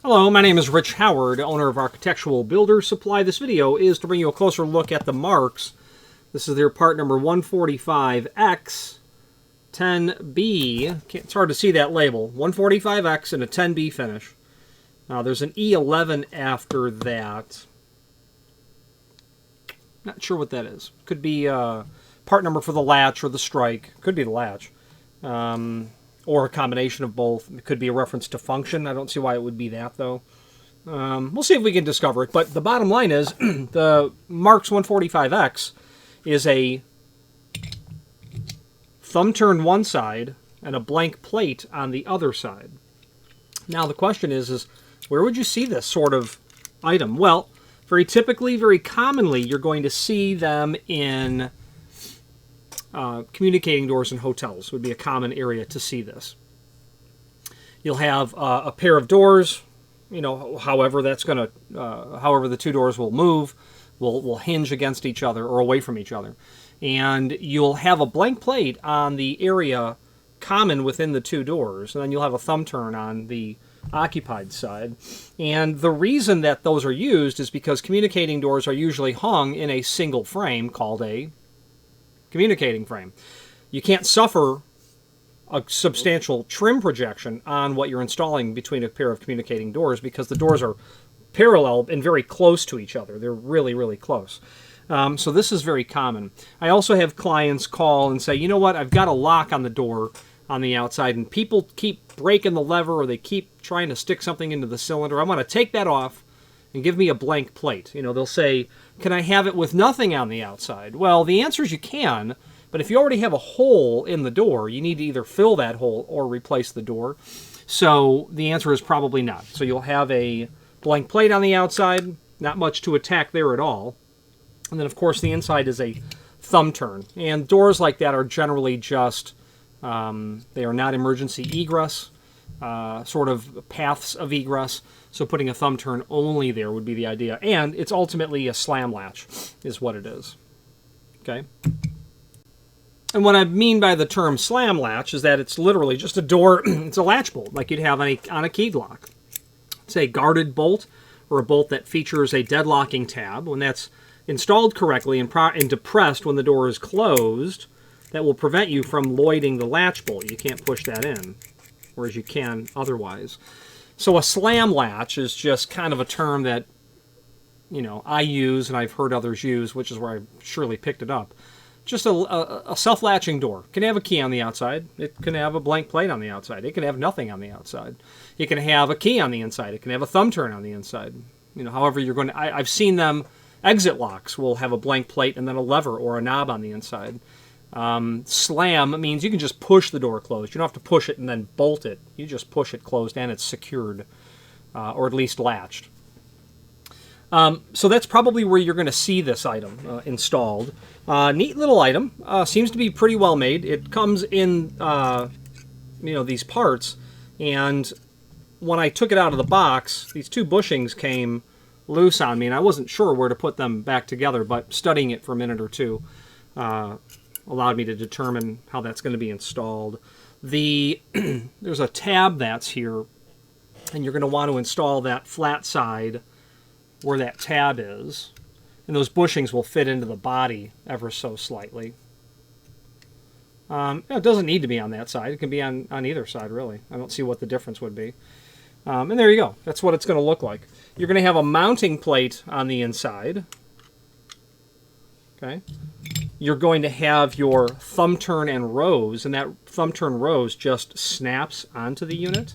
Hello, my name is Rich Howard, owner of Architectural Builder Supply. This video is to bring you a closer look at the marks. This is their part number 145X 10B. It's hard to see that label. 145X and a 10B finish. Now there's an E11 after that. Not sure what that is. Could be part number for the latch or the strike. Could be the latch. Or a combination of both. It could be a reference to function. I don't see why it would be that, though. We'll see if we can discover it. But the bottom line is, the Marks 145X is a thumb turn one side and a blank plate on the other side. Now the question is where would you see this sort of item? Well, very typically, very commonly, you're going to see them in communicating doors in hotels. Would be a common area to see this. You'll have a pair of doors, however that's going to, however the two doors will move, will hinge against each other or away from each other. And you'll have a blank plate on the area common within the two doors, and then you'll have a thumb turn on the occupied side. And the reason that those are used is because communicating doors are usually hung in a single frame called a communicating frame. You can't suffer a substantial trim projection on what you're installing between a pair of communicating doors because the doors are parallel and very close to each other. They're really, really close. So this is very common. I also have clients call and say, you know what, I've got a lock on the door on the outside and people keep breaking the lever or they keep trying to stick something into the cylinder. I want to take that off and give me a blank plate. They'll say, can I have it with nothing on the outside? Well, the answer is you can, but if you already have a hole in the door, you need to either fill that hole or replace the door. So the answer is probably not. So you'll have a blank plate on the outside, not much to attack there at all. And then, of course, the inside is a thumb turn. And doors like that are generally just, they are not emergency egress, sort of paths of egress. So putting a thumb turn only there would be the idea. And it's ultimately a slam latch is what it is. Okay? And what I mean by the term slam latch is that it's literally just a door, it's a latch bolt like you'd have on a keyed lock. It's a guarded bolt or a bolt that features a deadlocking tab. When that's installed correctly and depressed when the door is closed, that will prevent you from lloyding the latch bolt. You can't push that in, whereas you can otherwise. So a slam latch is just kind of a term that, I use and I've heard others use, which is where I surely picked it up. Just a self-latching door. It can have a key on the outside. It can have a blank plate on the outside. It can have nothing on the outside. It can have a key on the inside. It can have a thumb turn on the inside. However you're going to... I've seen them... Exit locks will have a blank plate and then a lever or a knob on the inside. Slam means you can just push the door closed. You don't have to push it and then bolt it. You just push it closed and it's secured, or at least latched. So that's probably where you're going to see this item installed. Neat little item. Seems to be pretty well made. It comes in, these parts. And when I took it out of the box, these two bushings came loose on me, and I wasn't sure where to put them back together, but studying it for a minute or two allowed me to determine how that's going to be installed. There's a tab that's here, and you're going to want to install that flat side where that tab is, and those bushings will fit into the body ever so slightly. It doesn't need to be on that side. It can be on either side, really. I don't see what the difference would be. And there you go. That's what it's going to look like. You're going to have a mounting plate on the inside. Okay. You're going to have your thumb turn and rose, and that thumb turn rose just snaps onto the unit.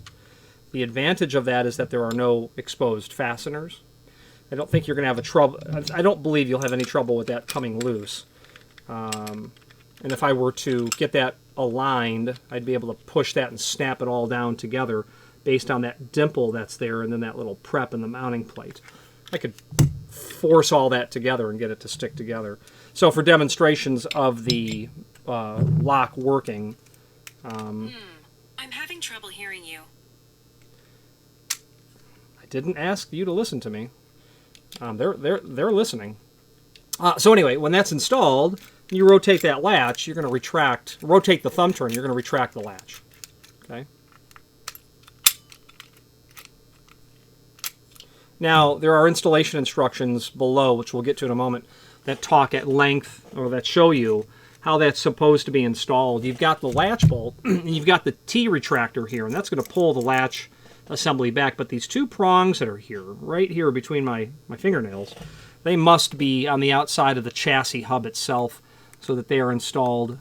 The advantage of that is that there are no exposed fasteners. I don't think you're going to have I don't believe you'll have any trouble with that coming loose. And if I were to get that aligned, I'd be able to push that and snap it all down together based on that dimple that's there and then that little prep in the mounting plate. I could force all that together and get it to stick together. So for demonstrations of the lock working... I'm having trouble hearing you. I didn't ask you to listen to me. They're listening. So anyway, when that's installed, you rotate that latch, you're going to rotate the thumb turn, you're going to retract the latch. Okay? Now, there are installation instructions below, which we'll get to in a moment, that talk at length, or that show you how that's supposed to be installed. You've got the latch bolt, and you've got the T retractor here, and that's going to pull the latch assembly back. But these two prongs that are here, right here between my fingernails, they must be on the outside of the chassis hub itself so that they are installed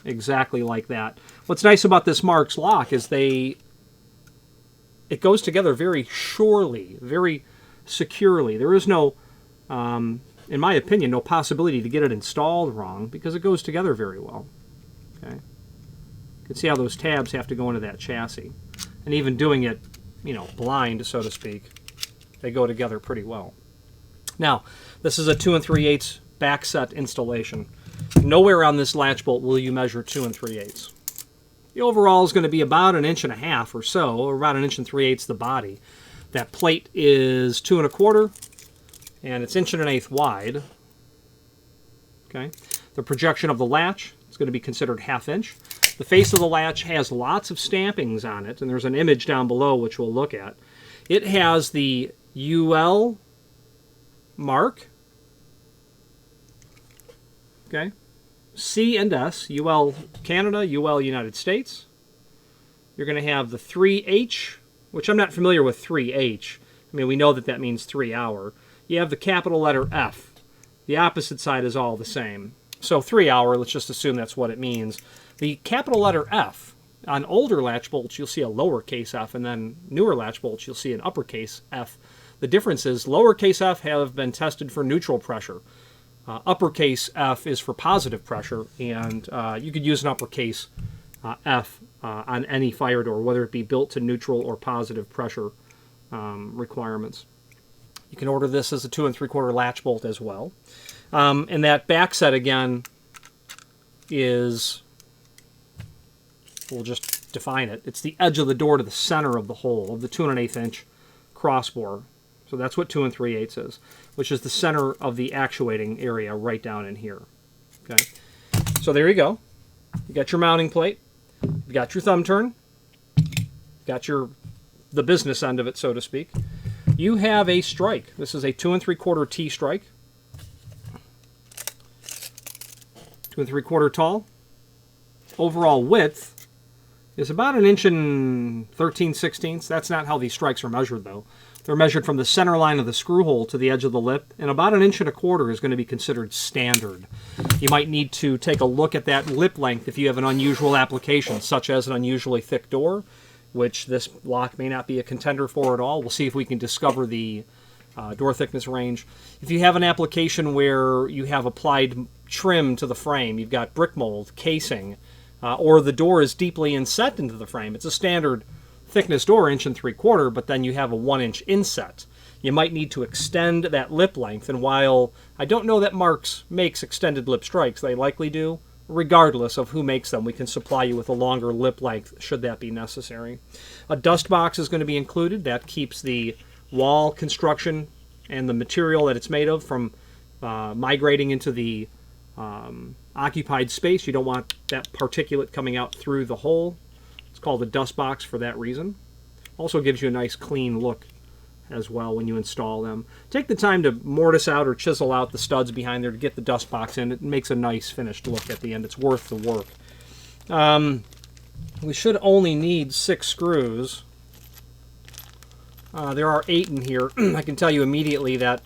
exactly like that. What's nice about this Marks lock is it goes together very surely, very securely. There is no, in my opinion, no possibility to get it installed wrong because it goes together very well. Okay, you can see how those tabs have to go into that chassis, and even doing it, blind, so to speak, they go together pretty well. Now, this is a 2 3/8 backset installation. Nowhere on this latch bolt will you measure 2 3/8. The overall is going to be about 1.5 inches or so, or about 1 3/8 the body. That plate is 2 1/4, and it's 1 1/8 wide. Okay, the projection of the latch is going to be considered 1/2 inch. The face of the latch has lots of stampings on it, and there's an image down below which we'll look at. It has the UL mark. Okay, C and S, UL Canada, UL United States. You're going to have the 3H, which I'm not familiar with 3H. I mean, we know that that means 3 hour. You have the capital letter F. The opposite side is all the same. So 3 hour, let's just assume that's what it means. The capital letter F, on older latch bolts, you'll see a lowercase f, and then newer latch bolts, you'll see an uppercase F. The difference is lowercase f have been tested for neutral pressure. Uppercase F is for positive pressure, and you could use an uppercase F on any fire door, whether it be built to neutral or positive pressure requirements. You can order this as a 2 3/4 latch bolt as well. And that back set, again, is, we'll just define it. It's the edge of the door to the center of the hole, of the 2 1/8 inch crossbore. So that's what 2 3/8 is, which is the center of the actuating area right down in here. Okay, so there you go. You got your mounting plate. You got your thumb turn. Got the business end of it, so to speak. You have a strike. This is a 2 3/4 T strike. 2 3/4 tall. Overall width is about 1 inch and 13/16. That's not how these strikes are measured, though. They're measured from the center line of the screw hole to the edge of the lip, and about 1 1/4 is going to be considered standard. You might need to take a look at that lip length if you have an unusual application, such as an unusually thick door, which this lock may not be a contender for at all. We'll see if we can discover the door thickness range. If you have an application where you have applied trim to the frame, you've got brick mold, casing, or the door is deeply inset into the frame, it's a standard thickness door, 1 3/4, but then you have a 1 inch inset. You might need to extend that lip length, and while I don't know that Marks makes extended lip strikes, they likely do. Regardless of who makes them, we can supply you with a longer lip length should that be necessary. A dust box is going to be included. That keeps the wall construction and the material that it's made of from migrating into the occupied space. You don't want that particulate coming out through the hole. It's called a dust box for that reason. Also gives you a nice clean look as well when you install them. Take the time to mortise out or chisel out the studs behind there to get the dust box in. It makes a nice finished look at the end. It's worth the work. We should only need 6 screws. There are 8 in here. I can tell you immediately that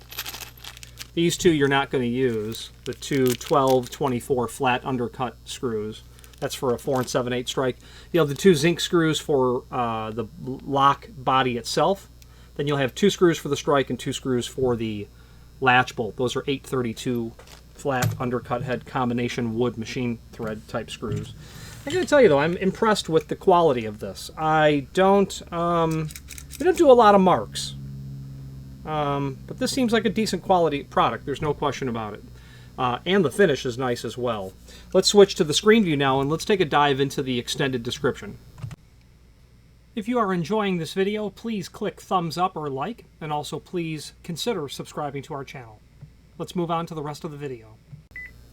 these 2 you're not going to use. The 2 12-24 flat undercut screws. That's for a 4 7/8 strike. You'll have the 2 zinc screws for the lock body itself. Then you'll have 2 screws for the strike and 2 screws for the latch bolt. Those are 832 flat undercut head combination wood machine thread type screws. I gotta tell you though, I'm impressed with the quality of this. We don't do a lot of Marks, but this seems like a decent quality product. There's no question about it. And the finish is nice as well. Let's switch to the screen view now, and let's take a dive into the extended description. If you are enjoying this video, please click thumbs up or like, and also please consider subscribing to our channel. Let's move on to the rest of the video.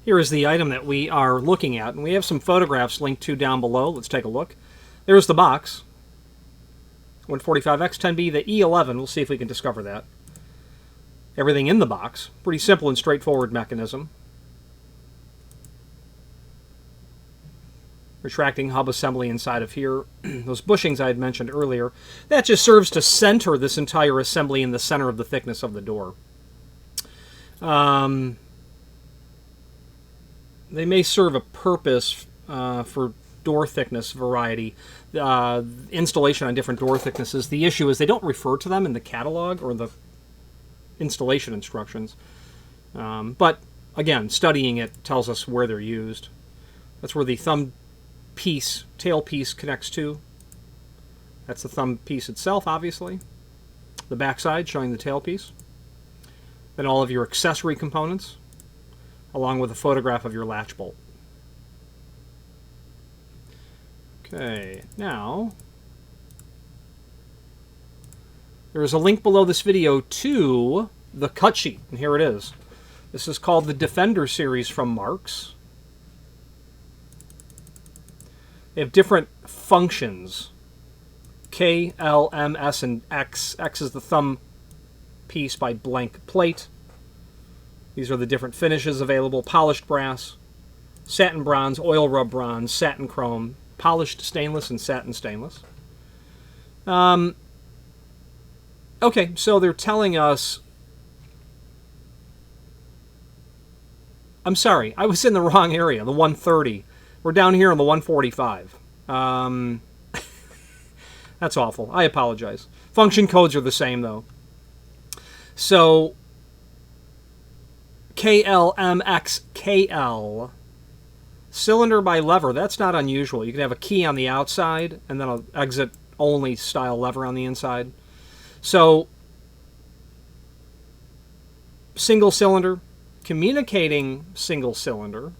Here is the item that we are looking at, and we have some photographs linked to down below. Let's take a look. There's the box. 145X10B, the E11. We'll see if we can discover that. everything in the box. Pretty simple and straightforward mechanism. Retracting hub assembly inside of here. Those bushings I had mentioned earlier. That just serves to center this entire assembly in the center of the thickness of the door. They may serve a purpose for door thickness variety. Installation on different door thicknesses. The issue is they don't refer to them in the catalog or the installation instructions. But again, studying it tells us where they're used. That's where the thumb piece, tail piece connects to. That's the thumb piece itself, obviously. The backside showing the tail piece. Then all of your accessory components, along with a photograph of your latch bolt. Okay, now there is a link below this video to the cut sheet, and here it is. This is called the Defender series from Marks. They have different functions. K, L, M, S, and X. X is the thumb piece by Black Plate. These are the different finishes available. Polished brass, satin bronze, oil rub bronze, satin chrome, polished stainless, and satin stainless. Okay, so they're telling us... I'm sorry, I was in the wrong area, the 130. We're down here on the 145. That's awful. I apologize. Function codes are the same, though. So, KLMXKL, cylinder by lever, that's not unusual. You can have a key on the outside and then an exit-only style lever on the inside. So, single cylinder, communicating single cylinder,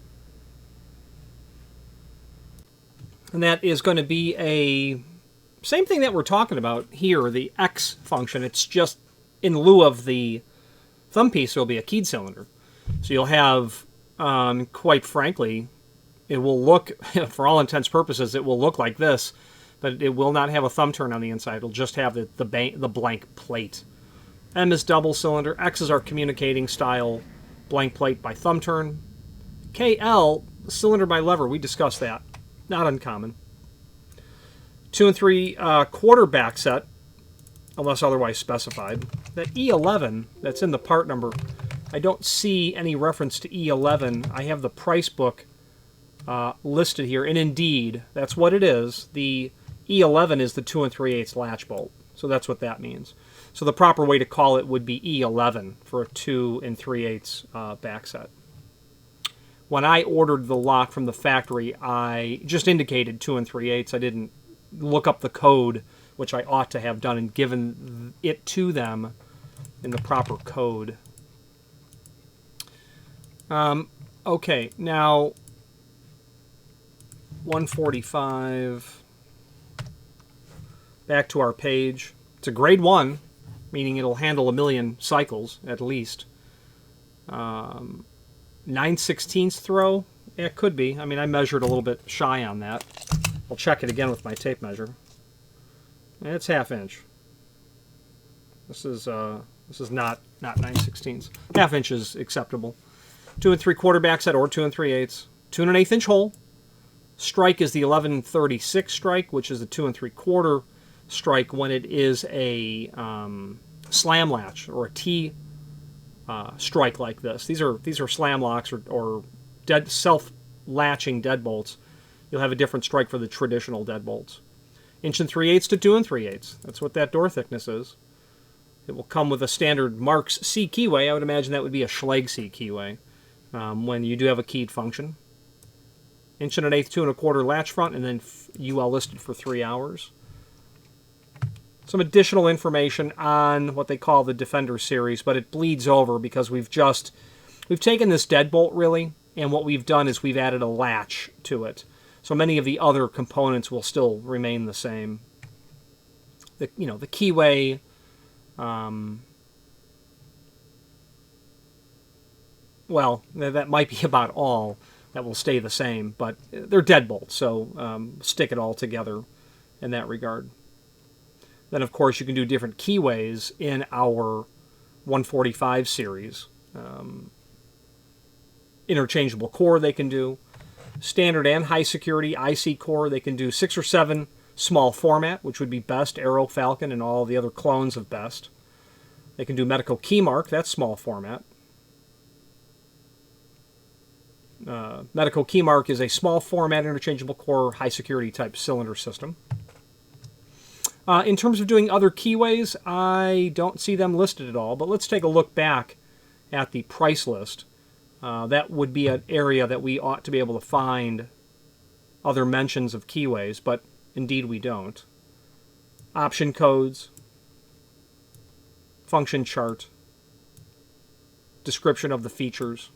and that is going to be a same thing that we're talking about here, the X function. It's just in lieu of the thumb piece, there'll be a keyed cylinder. So you'll have, quite frankly, it will look, for all intents and purposes, it will look like this, but it will not have a thumb turn on the inside. It'll just have the blank plate. M is double cylinder. X is our communicating style blank plate by thumb turn. KL, cylinder by lever. We discussed that. Not uncommon. 2 3/4 back set, unless otherwise specified. That E11 that's in the part number, I don't see any reference to E11. I have the price book listed here, and indeed, that's what it is. The E11 is the 2 3/8 latch bolt, so that's what that means. So the proper way to call it would be E11 for a 2 3/8 back set. When I ordered the lock from the factory, I just indicated 2 3/8. I didn't look up the code, which I ought to have done and given it to them in the proper code. Okay, now 145. Back to our page. It's a grade 1, meaning it'll handle 1 million cycles at least. 9/16 throw? Yeah, it could be. I mean, I measured a little bit shy on that. I'll check it again with my tape measure. It's 1/2 inch. This is not 9/16. 1/2 inch is acceptable. 2 3/4 back set or 2 3/8. 2 1/8 inch hole. Strike is the 1136 strike, which is the 2 3/4 strike when it is a slam latch or a T strike like this. These are slam locks or dead self-latching deadbolts. You'll have a different strike for the traditional deadbolts. 1 3/8 to 2 3/8. That's what that door thickness is. It will come with a standard Marks C keyway. I would imagine that would be a Schlage C keyway when you do have a keyed function. 1 1/8, 2 1/4 latch front, and then UL listed for 3 hours. Some additional information on what they call the Defender series, but it bleeds over because we've taken this deadbolt really, and what we've done is we've added a latch to it. So many of the other components will still remain the same. The keyway, well, that might be about all that will stay the same, but they're deadbolts, so stick it all together in that regard. Then, of course, you can do different keyways in our 145 series. Interchangeable core they can do. Standard and high security IC core, they can do 6 or 7 small format, which would be Best, Arrow, Falcon, and all the other clones of Best. They can do medical key mark, that's small format. Medical key mark is a small format interchangeable core high security type cylinder system. In terms of doing other keyways, I don't see them listed at all, but let's take a look back at the price list. That would be an area that we ought to be able to find other mentions of keyways, but indeed we don't. Option codes, function chart, description of the features.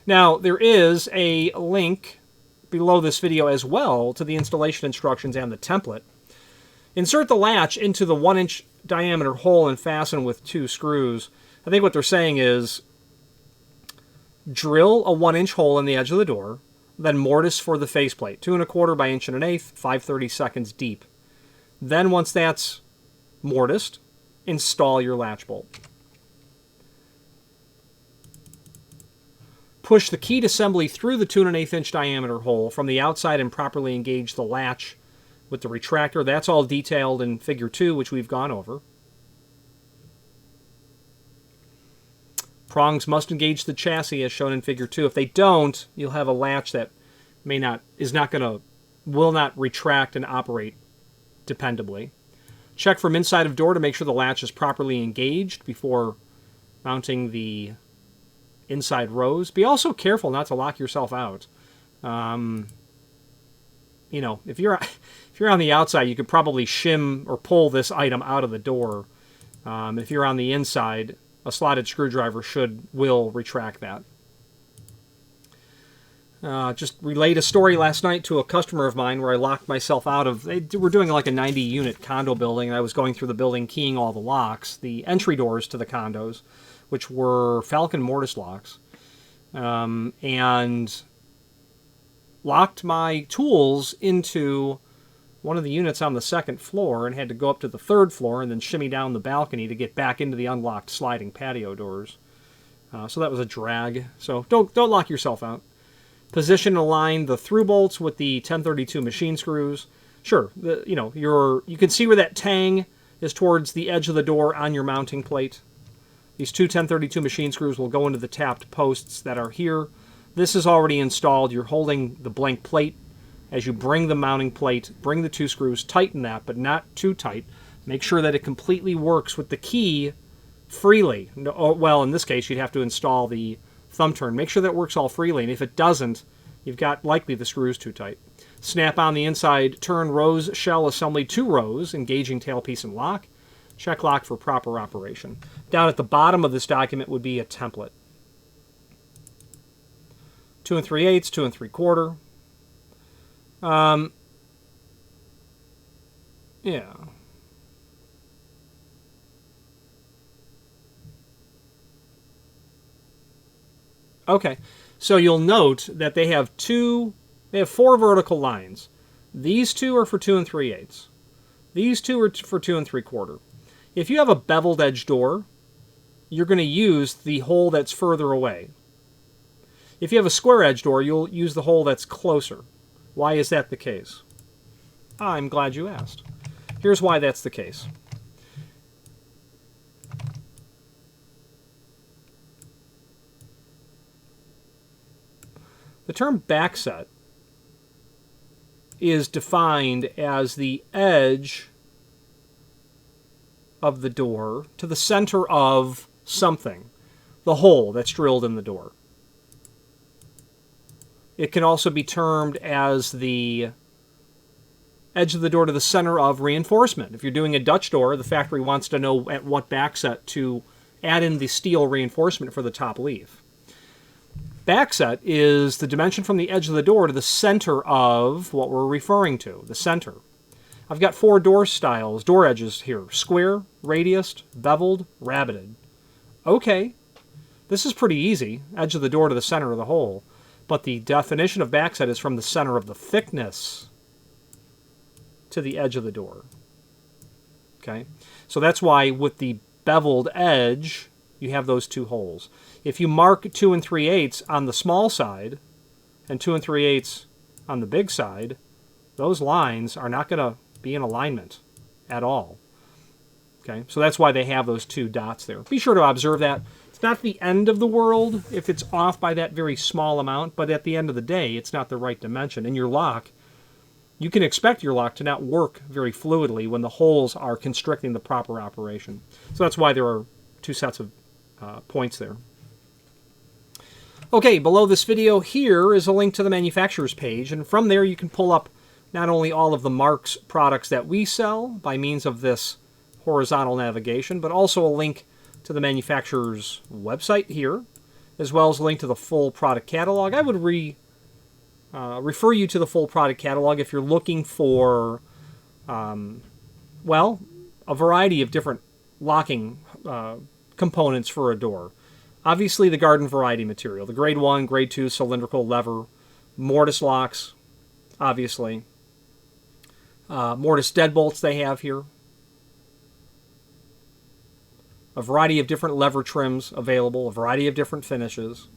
Now, there is a link below this video as well to the installation instructions and the template. Insert the latch into the 1-inch diameter hole and fasten with 2 screws. I think what they're saying is drill a 1-inch hole in the edge of the door, then mortise for the faceplate, 2 1/4 by 1 1/8, 5/32 deep. Then once that's mortised, install your latch bolt. Push the keyed assembly through the 2 1/8-inch diameter hole from the outside and properly engage the latch with the retractor. That's all detailed in Figure 2, which we've gone over. Prongs must engage the chassis as shown in Figure 2. If they don't, you'll have a latch that will not retract and operate dependably. Check from inside of door to make sure the latch is properly engaged before mounting the inside rows. Be also careful not to lock yourself out. If you're on the outside, you could probably shim or pull this item out of the door. If you're on the inside, a slotted screwdriver will retract that. Just relayed a story last night to a customer of mine where I locked myself out of... We're doing like a 90-unit condo building, and I was going through the building keying all the locks, the entry doors to the condos, which were Falcon mortise locks, and locked my tools into one of the units on the 2nd floor and had to go up to the 3rd floor and then shimmy down the balcony to get back into the unlocked sliding patio doors. So that was a drag. So don't lock yourself out. Position and align the through bolts with the 1032 machine screws. Sure, you can see where that tang is towards the edge of the door on your mounting plate. These 2 1032 machine screws will go into the tapped posts that are here. This is already installed. You're holding the blank plate. As you bring the mounting plate, bring the 2 screws, tighten that, but not too tight. Make sure that it completely works with the key freely. Well, in this case, you'd have to install the thumb turn. Make sure that works all freely, and if it doesn't, you've got likely the screws too tight. Snap on the inside turn rose shell assembly 2 rows, engaging tailpiece and lock. Check lock for proper operation. Down at the bottom of this document would be a template. 2 3/8, 2 3/4. Yeah. Okay, so you'll note that they have 4 vertical lines. These 2 are for 2 3/8. These 2 are for 2 3/4. If you have a beveled edge door, you're going to use the hole that's further away. If you have a square edge door, you'll use the hole that's closer. Why is that the case? I'm glad you asked. Here's why that's the case. The term backset is defined as the edge of the door to the center of something, the hole that's drilled in the door. It can also be termed as the edge of the door to the center of reinforcement. If you're doing a Dutch door, the factory wants to know at what backset to add in the steel reinforcement for the top leaf. Backset is the dimension from the edge of the door to the center of what we're referring to, the center. I've got 4 door styles, door edges here: square, radiused, beveled, rabbited. Okay, this is pretty easy, edge of the door to the center of the hole, but the definition of backset is from the center of the thickness to the edge of the door. Okay, so that's why with the beveled edge, you have those two holes. If you mark 2 3/8 on the small side and 2 3/8 on the big side, those lines are not going to be in alignment at all. Okay, so that's why they have those two dots there. Be sure to observe that. It's not the end of the world if it's off by that very small amount, but at the end of the day, it's not the right dimension. And your lock, you can expect your lock to not work very fluidly when the holes are constricting the proper operation. So that's why there are two sets of points there. Okay, below this video here is a link to the manufacturer's page, and from there you can pull up not only all of the Marks products that we sell by means of this horizontal navigation, but also a link to the manufacturer's website here, as well as a link to the full product catalog. I would refer you to the full product catalog if you're looking for, well, a variety of different locking components for a door. Obviously, the garden variety material, the grade 1, grade 2 cylindrical lever, mortise locks, obviously. Mortise deadbolts they have here. A variety of different lever trims available, a variety of different finishes.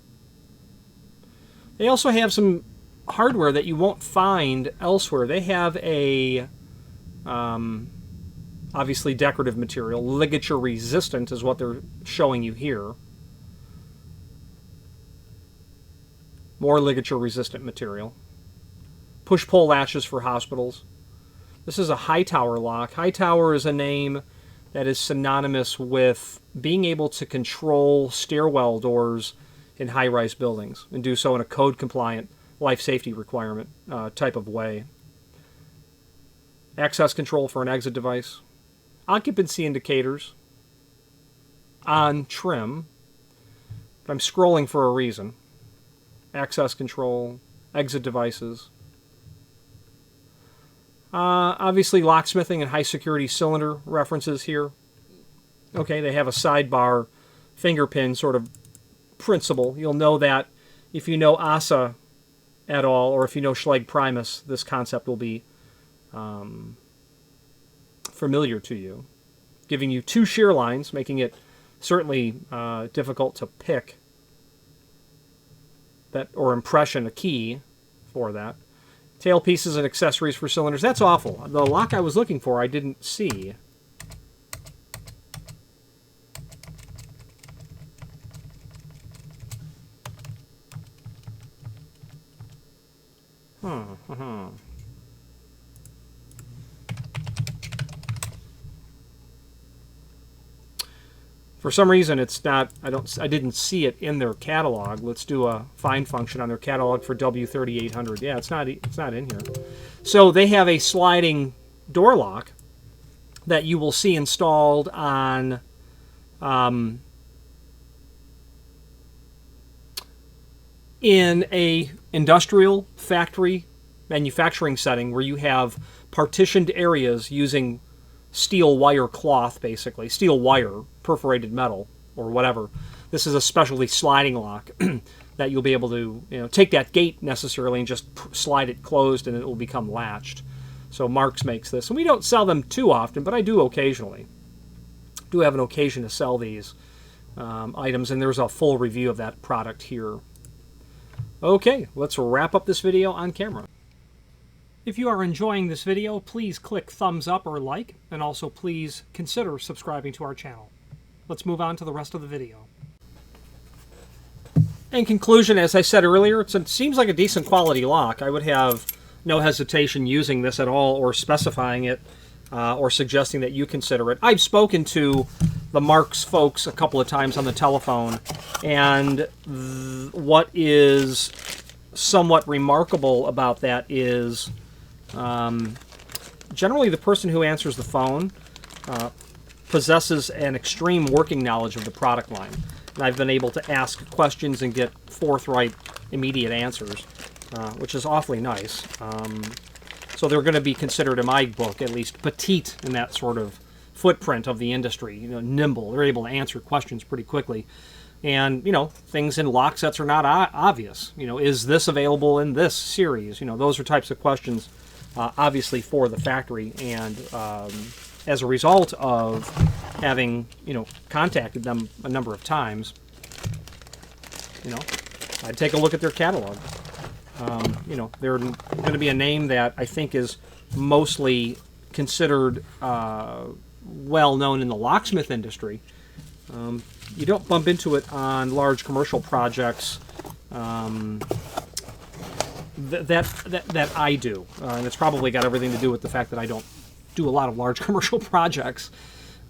They also have some hardware that you won't find elsewhere. They have a, obviously decorative material, ligature resistant is what they're showing you here. More ligature resistant material. Push-pull latches for hospitals. This is a Hightower lock. Hightower is a name that is synonymous with being able to control stairwell doors in high-rise buildings and do so in a code-compliant life safety requirement type of way. Access control for an exit device. Occupancy indicators on trim. But I'm scrolling for a reason. Access control, exit devices. Obviously locksmithing and high security cylinder references here. Okay, they have a sidebar finger pin sort of principle. You'll know that if you know ASA at all, or if you know Schlage Primus, this concept will be familiar to you. Giving you two shear lines, making it certainly difficult to pick that or impression a key for that. Tailpieces and accessories for cylinders. That's awful. The lock I was looking for I didn't see. For some reason, it's not. I didn't see it in their catalog. Let's do a find function on their catalog for W3800. Yeah, it's not in here. So they have a sliding door lock that you will see installed on in a industrial factory manufacturing setting where you have partitioned areas using steel wire cloth, basically steel wire, perforated metal or whatever. This is a specialty sliding lock that you'll be able to take that gate necessarily and just slide it closed and it will become latched. So Marks makes this, and we don't sell them too often, but I do occasionally. Do have an occasion to sell these items, and there's a full review of that product here. Okay, let's wrap up this video on camera. If you are enjoying this video, please click thumbs up or like, and also please consider subscribing to our channel. Let's move on to the rest of the video. In conclusion, as I said earlier, it seems like a decent quality lock. I would have no hesitation using this at all or specifying it or suggesting that you consider it. I've spoken to the Marks folks a couple of times on the telephone, and what is somewhat remarkable about that is generally the person who answers the phone possesses an extreme working knowledge of the product line. And I've been able to ask questions and get forthright, immediate answers, which is awfully nice. So they're going to be considered, in my book, at least petite in that sort of footprint of the industry. Nimble. They're able to answer questions pretty quickly. And, things in lock sets are not obvious. Is this available in this series? Those are types of questions, obviously, for the factory. And as a result of having, contacted them a number of times, I'd take a look at their catalog. They're going to be a name that I think is mostly considered well known in the locksmith industry. You don't bump into it on large commercial projects that I do, and it's probably got everything to do with the fact that I don't do a lot of large commercial projects.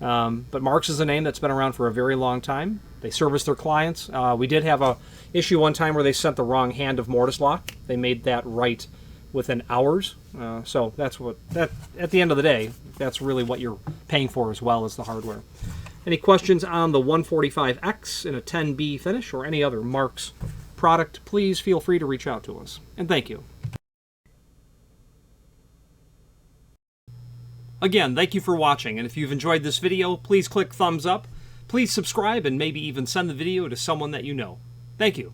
But Marks is a name that's been around for a very long time. They service their clients. We did have a issue one time where they sent the wrong hand of mortise lock. They made that right within hours. So that's at the end of the day, that's really what you're paying for as well as the hardware. Any questions on the 145X in a 10B finish or any other Marks product, please feel free to reach out to us. And thank you. Again, thank you for watching, and if you've enjoyed this video, please click thumbs up, please subscribe, and maybe even send the video to someone that you know. Thank you.